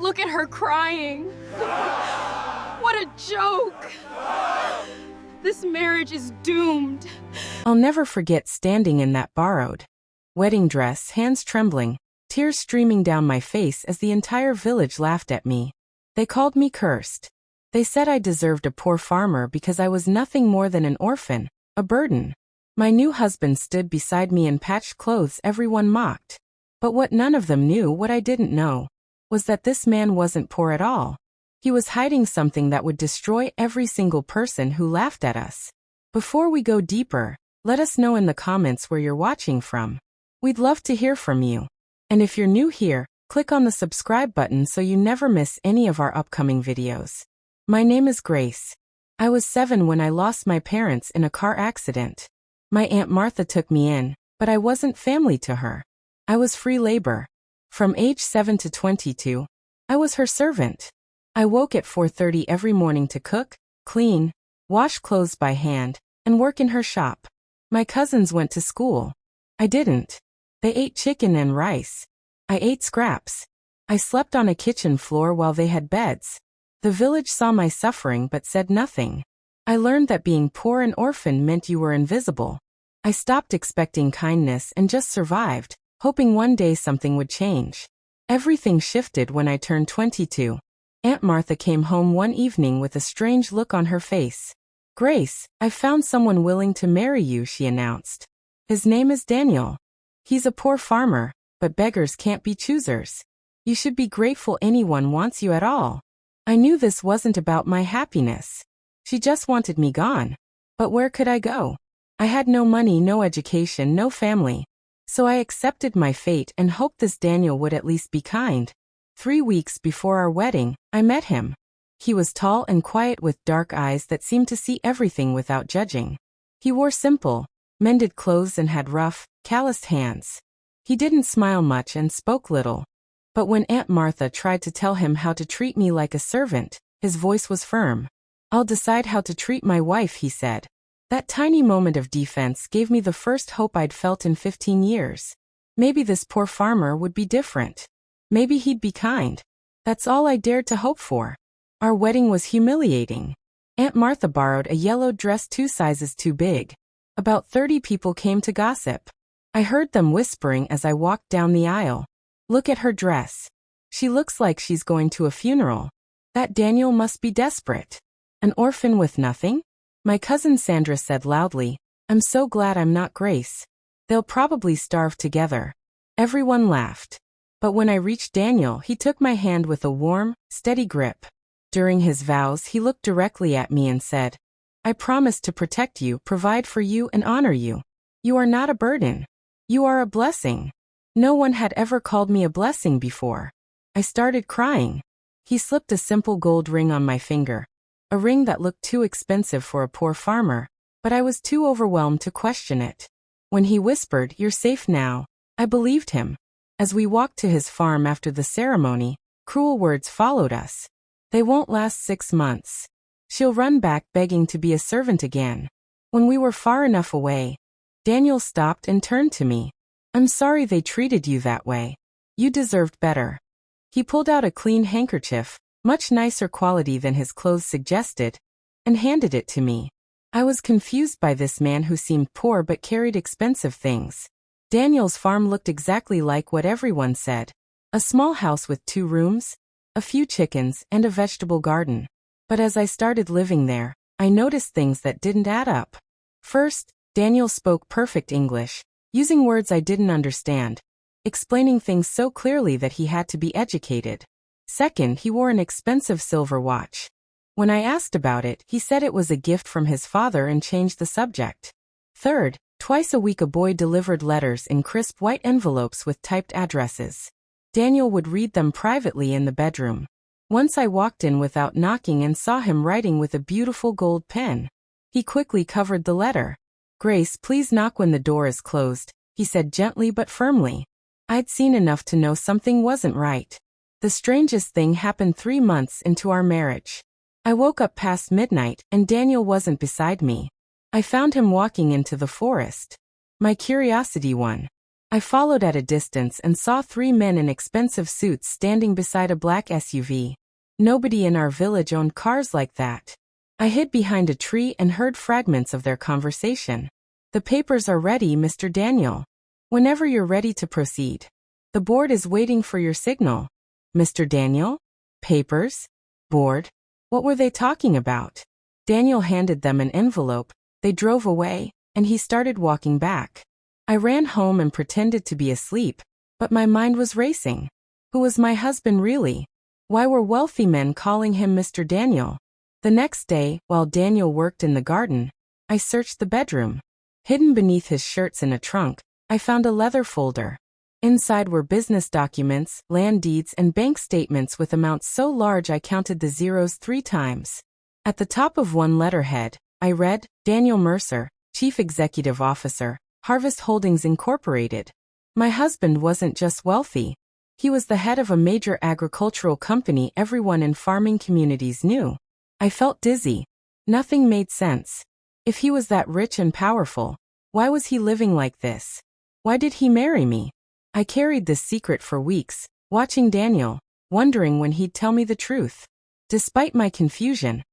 Look at her crying. What a joke. This marriage is doomed. I'll never forget standing in that borrowed wedding dress, hands trembling, tears streaming down my face as the entire village laughed at me. They called me cursed. They said I deserved a poor farmer because I was nothing more than an orphan, a burden. My new husband stood beside me in patched clothes everyone mocked. But what none of them knew, what I didn't know, was that this man wasn't poor at all. He was hiding something that would destroy every single person who laughed at us. Before we go deeper, let us know in the comments where you're watching from. We'd love to hear from you. And if you're new here, click on the subscribe button so you never miss any of our upcoming videos. My name is Grace. I was 7 when I lost my parents in a car accident. My Aunt Martha took me in, but I wasn't family to her. I was free labor. From age 7 to 22, I was her servant. I woke at 4:30 every morning to cook, clean, wash clothes by hand, and work in her shop. My cousins went to school. I didn't. They ate chicken and rice. I ate scraps. I slept on a kitchen floor while they had beds. The village saw my suffering but said nothing. I learned that being poor and orphan meant you were invisible. I stopped expecting kindness and just survived, hoping one day something would change. Everything shifted when I turned 22. Aunt Martha came home one evening with a strange look on her face. "Grace, I've found someone willing to marry you," she announced. "His name is Daniel. He's a poor farmer, but beggars can't be choosers. You should be grateful anyone wants you at all." I knew this wasn't about my happiness. She just wanted me gone. But where could I go? I had no money, no education, no family. So I accepted my fate and hoped this Daniel would at least be kind. 3 weeks before our wedding, I met him. He was tall and quiet with dark eyes that seemed to see everything without judging. He wore simple, mended clothes and had rough, calloused hands. He didn't smile much and spoke little. But when Aunt Martha tried to tell him how to treat me like a servant, his voice was firm. "I'll decide how to treat my wife," he said. That tiny moment of defense gave me the first hope I'd felt in 15 years. Maybe this poor farmer would be different. Maybe he'd be kind. That's all I dared to hope for. Our wedding was humiliating. Aunt Martha borrowed a yellow dress 2 sizes too big. About 30 people came to gossip. I heard them whispering as I walked down the aisle. "Look at her dress. She looks like she's going to a funeral. That Daniel must be desperate. An orphan with nothing?" My cousin Sandra said loudly, "I'm so glad I'm not Grace. They'll probably starve together." Everyone laughed. But when I reached Daniel, he took my hand with a warm, steady grip. During his vows, he looked directly at me and said, "I promise to protect you, provide for you, and honor you. You are not a burden. You are a blessing." No one had ever called me a blessing before. I started crying. He slipped a simple gold ring on my finger. A ring that looked too expensive for a poor farmer, but I was too overwhelmed to question it. When he whispered, "You're safe now," I believed him. As we walked to his farm after the ceremony, cruel words followed us. "They won't last 6 months. She'll run back begging to be a servant again." When we were far enough away, Daniel stopped and turned to me. "I'm sorry they treated you that way. You deserved better." He pulled out a clean handkerchief, much nicer quality than his clothes suggested, and handed it to me. I was confused by this man who seemed poor but carried expensive things. Daniel's farm looked exactly like what everyone said. A small house with 2 rooms, a few chickens, and a vegetable garden. But as I started living there, I noticed things that didn't add up. First, Daniel spoke perfect English, using words I didn't understand, explaining things so clearly that he had to be educated. Second, he wore an expensive silver watch. When I asked about it, he said it was a gift from his father and changed the subject. Third, twice a week a boy delivered letters in crisp white envelopes with typed addresses. Daniel would read them privately in the bedroom. Once I walked in without knocking and saw him writing with a beautiful gold pen. He quickly covered the letter. "Grace, please knock when the door is closed," he said gently but firmly. I'd seen enough to know something wasn't right. The strangest thing happened 3 months into our marriage. I woke up past midnight and Daniel wasn't beside me. I found him walking into the forest. My curiosity won. I followed at a distance and saw 3 men in expensive suits standing beside a black SUV. Nobody in our village owned cars like that. I hid behind a tree and heard fragments of their conversation. "The papers are ready, Mr. Daniel. Whenever you're ready to proceed. The board is waiting for your signal." "Mr. Daniel? Papers? Board? What were they talking about?" Daniel handed them an envelope. They drove away, and he started walking back. I ran home and pretended to be asleep, but my mind was racing. Who was my husband really? Why were wealthy men calling him Mr. Daniel? The next day, while Daniel worked in the garden, I searched the bedroom. Hidden beneath his shirts in a trunk, I found a leather folder. Inside were business documents, land deeds, and bank statements with amounts so large I counted the zeros 3 times. At the top of one letterhead, I read, Daniel Mercer, Chief Executive Officer, Harvest Holdings Incorporated. My husband wasn't just wealthy. He was the head of a major agricultural company everyone in farming communities knew. I felt dizzy. Nothing made sense. If he was that rich and powerful, why was he living like this? Why did he marry me? I carried this secret for weeks, watching Daniel, wondering when he'd tell me the truth. Despite my confusion,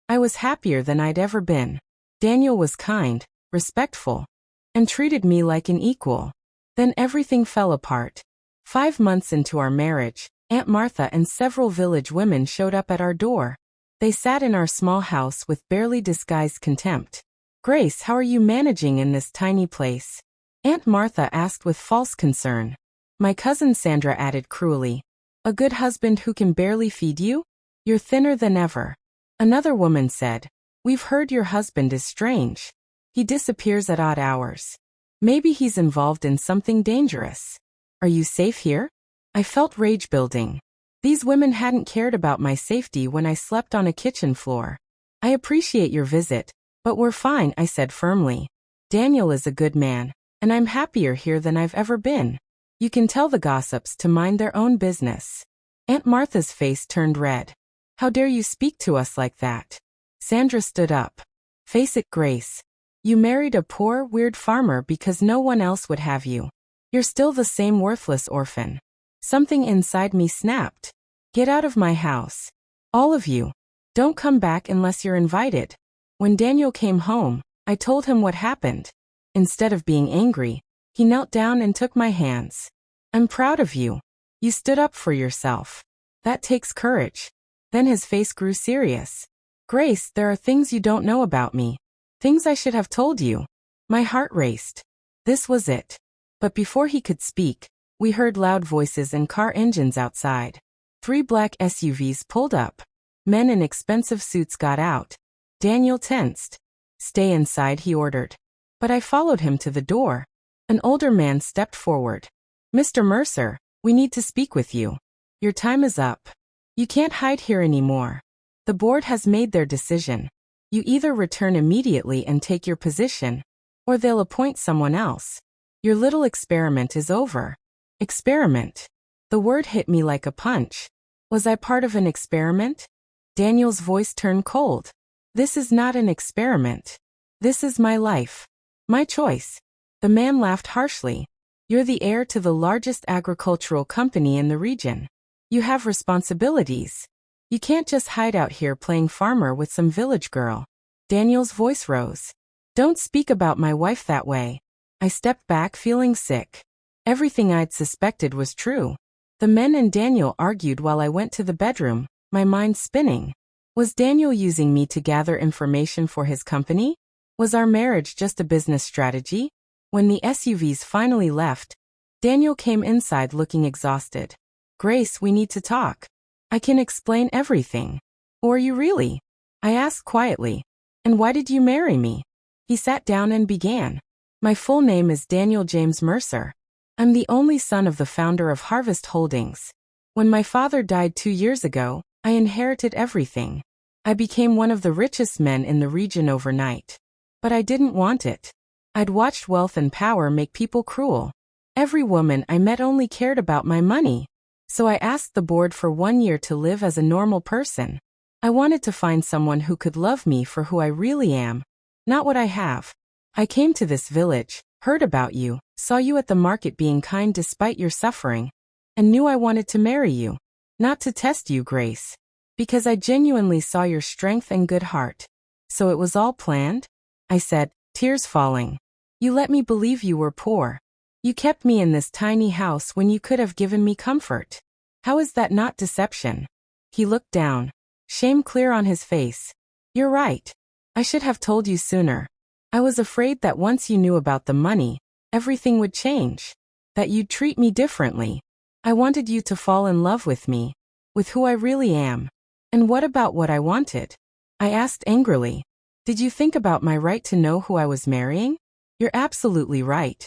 I was happier than I'd ever been. Daniel was kind, respectful, and treated me like an equal. Then everything fell apart. 5 months into our marriage, Aunt Martha and several village women showed up at our door. They sat in our small house with barely disguised contempt. "Grace, how are you managing in this tiny place?" Aunt Martha asked with false concern. My cousin Sandra added cruelly, "A good husband who can barely feed you? You're thinner than ever." Another woman said, "We've heard your husband is strange. He disappears at odd hours. Maybe he's involved in something dangerous. Are you safe here?" I felt rage building. These women hadn't cared about my safety when I slept on a kitchen floor. "I appreciate your visit, but we're fine," I said firmly. "Daniel is a good man, and I'm happier here than I've ever been. You can tell the gossips to mind their own business." Aunt Martha's face turned red. "How dare you speak to us like that?" Sandra stood up. "Face it, Grace. You married a poor, weird farmer because no one else would have you. You're still the same worthless orphan." Something inside me snapped. "Get out of my house. All of you. Don't come back unless you're invited." When Daniel came home, I told him what happened. Instead of being angry, he knelt down and took my hands. "I'm proud of you. You stood up for yourself. That takes courage." Then his face grew serious. "Grace, there are things you don't know about me. Things I should have told you." My heart raced. This was it. But before he could speak, we heard loud voices and car engines outside. 3 black SUVs pulled up. Men in expensive suits got out. Daniel tensed. "Stay inside," he ordered. But I followed him to the door. An older man stepped forward. "Mr. Mercer, we need to speak with you. Your time is up. You can't hide here anymore. The board has made their decision. You either return immediately and take your position, or they'll appoint someone else. Your little experiment is over." Experiment. The word hit me like a punch. Was I part of an experiment? Daniel's voice turned cold. "This is not an experiment. This is my life. My choice." The man laughed harshly. "You're the heir to the largest agricultural company in the region. You have responsibilities. You can't just hide out here playing farmer with some village girl." Daniel's voice rose. "Don't speak about my wife that way." I stepped back feeling sick. Everything I'd suspected was true. The men and Daniel argued while I went to the bedroom, my mind spinning. Was Daniel using me to gather information for his company? Was our marriage just a business strategy? When the SUVs finally left, Daniel came inside looking exhausted. "Grace, we need to talk. I can explain everything." "Or you really?" I asked quietly. "And why did you marry me?" He sat down and began. "My full name is Daniel James Mercer. I'm the only son of the founder of Harvest Holdings. When my father died 2 years ago, I inherited everything. I became one of the richest men in the region overnight. But I didn't want it. I'd watched wealth and power make people cruel. Every woman I met only cared about my money. So I asked the board for 1 year to live as a normal person. I wanted to find someone who could love me for who I really am, not what I have. I came to this village, heard about you, saw you at the market being kind despite your suffering, and knew I wanted to marry you. Not to test you, Grace. Because I genuinely saw your strength and good heart. So it was all planned? I said, tears falling. You let me believe you were poor. You kept me in this tiny house when you could have given me comfort. How is that not deception? He looked down, shame clear on his face. You're right. I should have told you sooner. I was afraid that once you knew about the money, everything would change. That you'd treat me differently. I wanted you to fall in love with me, with who I really am. And what about what I wanted? I asked angrily. Did you think about my right to know who I was marrying? You're absolutely right.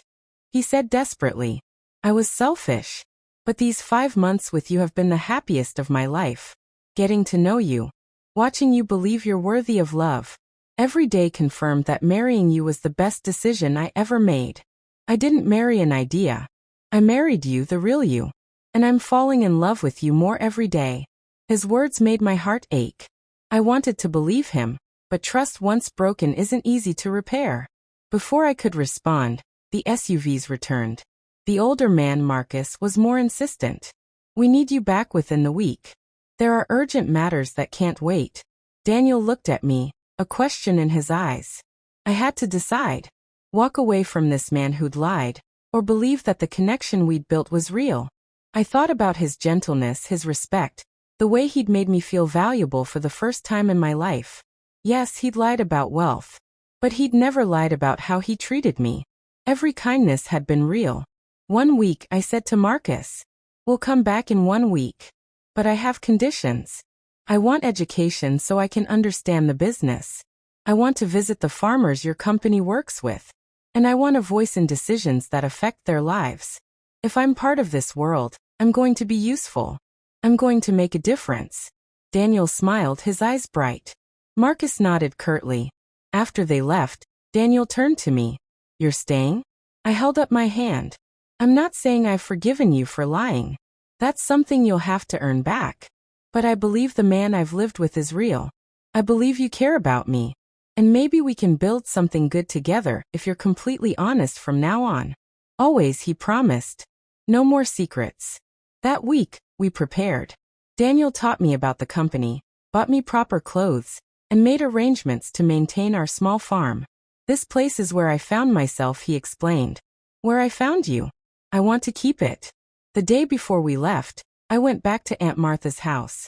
He said desperately. I was selfish. But these 5 months with you have been the happiest of my life. Getting to know you. Watching you believe you're worthy of love. Every day confirmed that marrying you was the best decision I ever made. I didn't marry an idea. I married you, the real you. And I'm falling in love with you more every day. His words made my heart ache. I wanted to believe him, but trust once broken isn't easy to repair. Before I could respond, the SUVs returned. The older man, Marcus, was more insistent. We need you back within the week. There are urgent matters that can't wait. Daniel looked at me, a question in his eyes. I had to decide. Walk away from this man who'd lied, or believe that the connection we'd built was real. I thought about his gentleness, his respect, the way he'd made me feel valuable for the first time in my life. Yes, he'd lied about wealth. But he'd never lied about how he treated me. Every kindness had been real. 1 week, I said to Marcus. We'll come back in 1 week. But I have conditions. I want education so I can understand the business. I want to visit the farmers your company works with. And I want a voice in decisions that affect their lives. If I'm part of this world, I'm going to be useful. I'm going to make a difference. Daniel smiled, his eyes bright. Marcus nodded curtly. After they left, Daniel turned to me. You're staying? I held up my hand. I'm not saying I've forgiven you for lying. That's something you'll have to earn back. But I believe the man I've lived with is real. I believe you care about me. And maybe we can build something good together if you're completely honest from now on. Always, he promised. No more secrets. That week, we prepared. Daniel taught me about the company, bought me proper clothes, and made arrangements to maintain our small farm. This place is where I found myself, he explained. Where I found you. I want to keep it. The day before we left, I went back to Aunt Martha's house.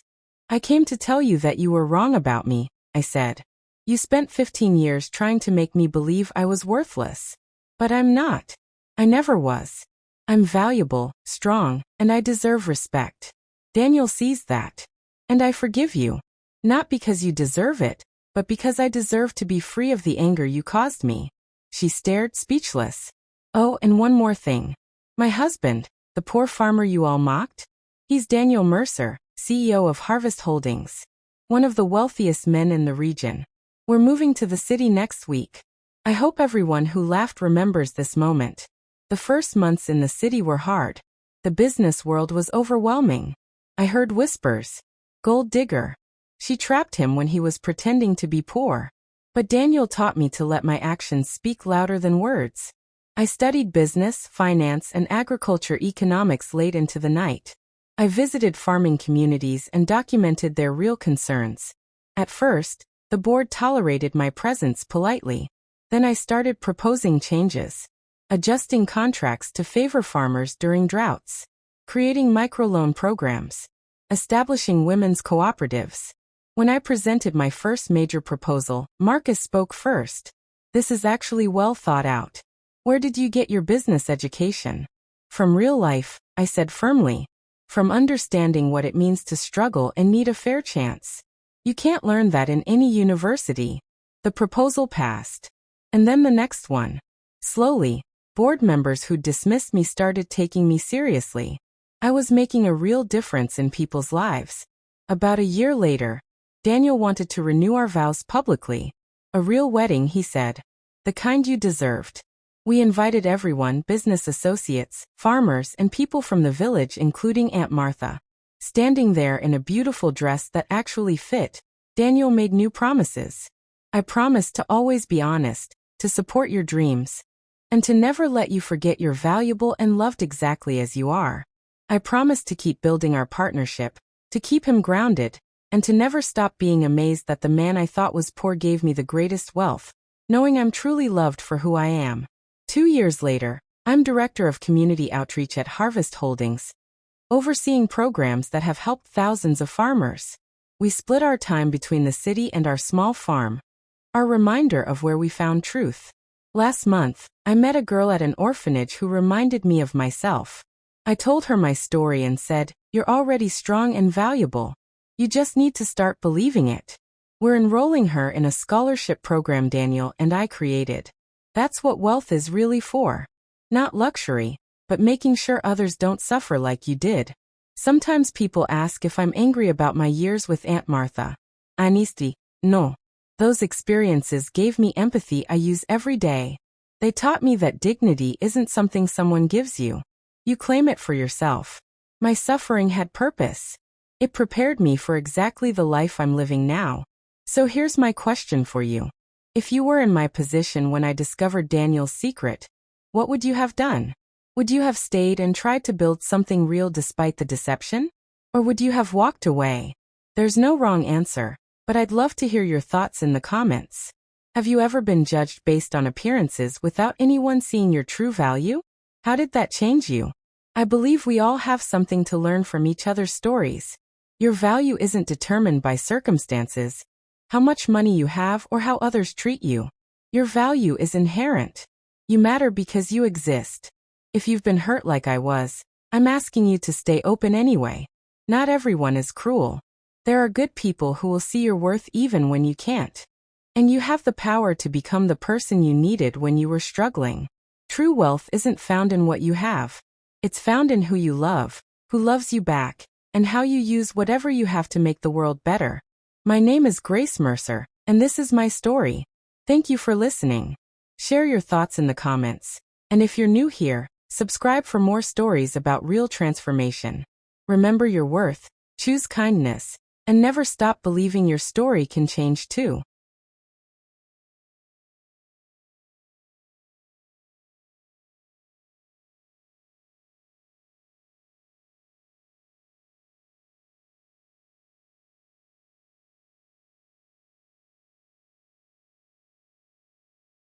I came to tell you that you were wrong about me, I said. You spent 15 years trying to make me believe I was worthless. But I'm not. I never was. I'm valuable, strong, and I deserve respect. Daniel sees that. And I forgive you. Not because you deserve it, but because I deserve to be free of the anger you caused me. She stared, speechless. Oh, and one more thing. My husband, the poor farmer you all mocked? He's Daniel Mercer, CEO of Harvest Holdings. One of the wealthiest men in the region. We're moving to the city next week. I hope everyone who laughed remembers this moment. The first months in the city were hard. The business world was overwhelming. I heard whispers. Gold digger. She trapped him when he was pretending to be poor. But Daniel taught me to let my actions speak louder than words. I studied business, finance, and agriculture economics late into the night. I visited farming communities and documented their real concerns. At first, the board tolerated my presence politely. Then I started proposing changes. Adjusting contracts to favor farmers during droughts. Creating microloan programs. Establishing women's cooperatives. When I presented my first major proposal, Marcus spoke first. This is actually well thought out. Where did you get your business education? From real life, I said firmly. From understanding what it means to struggle and need a fair chance. You can't learn that in any university. The proposal passed. And then the next one. Slowly, board members who dismissed me started taking me seriously. I was making a real difference in people's lives. About a year later, Daniel wanted to renew our vows publicly. A real wedding, he said. The kind you deserved. We invited everyone, business associates, farmers, and people from the village, including Aunt Martha. Standing there in a beautiful dress that actually fit, Daniel made new promises. I promised to always be honest, to support your dreams, and to never let you forget you're valuable and loved exactly as you are. I promise to keep building our partnership, to keep him grounded, and to never stop being amazed that the man I thought was poor gave me the greatest wealth, knowing I'm truly loved for who I am. 2 years later, I'm Director of Community Outreach at Harvest Holdings, overseeing programs that have helped thousands of farmers. We split our time between the city and our small farm, our reminder of where we found truth. Last month, I met a girl at an orphanage who reminded me of myself. I told her my story and said, "You're already strong and valuable. You just need to start believing it." We're enrolling her in a scholarship program Daniel and I created. That's what wealth is really for. Not luxury, but making sure others don't suffer like you did. Sometimes people ask if I'm angry about my years with Aunt Martha. Honesty, no. Those experiences gave me empathy I use every day. They taught me that dignity isn't something someone gives you. You claim it for yourself. My suffering had purpose. It prepared me for exactly the life I'm living now. So here's my question for you. If you were in my position when I discovered Daniel's secret, what would you have done? Would you have stayed and tried to build something real despite the deception? Or would you have walked away? There's no wrong answer, but I'd love to hear your thoughts in the comments. Have you ever been judged based on appearances without anyone seeing your true value? How did that change you? I believe we all have something to learn from each other's stories. Your value isn't determined by circumstances, how much money you have, or how others treat you. Your value is inherent. You matter because you exist. If you've been hurt like I was, I'm asking you to stay open anyway. Not everyone is cruel. There are good people who will see your worth even when you can't. And you have the power to become the person you needed when you were struggling. True wealth isn't found in what you have. It's found in who you love, who loves you back, and how you use whatever you have to make the world better. My name is Grace Mercer, and this is my story. Thank you for listening. Share your thoughts in the comments. And if you're new here, subscribe for more stories about real transformation. Remember your worth, choose kindness, and never stop believing your story can change too.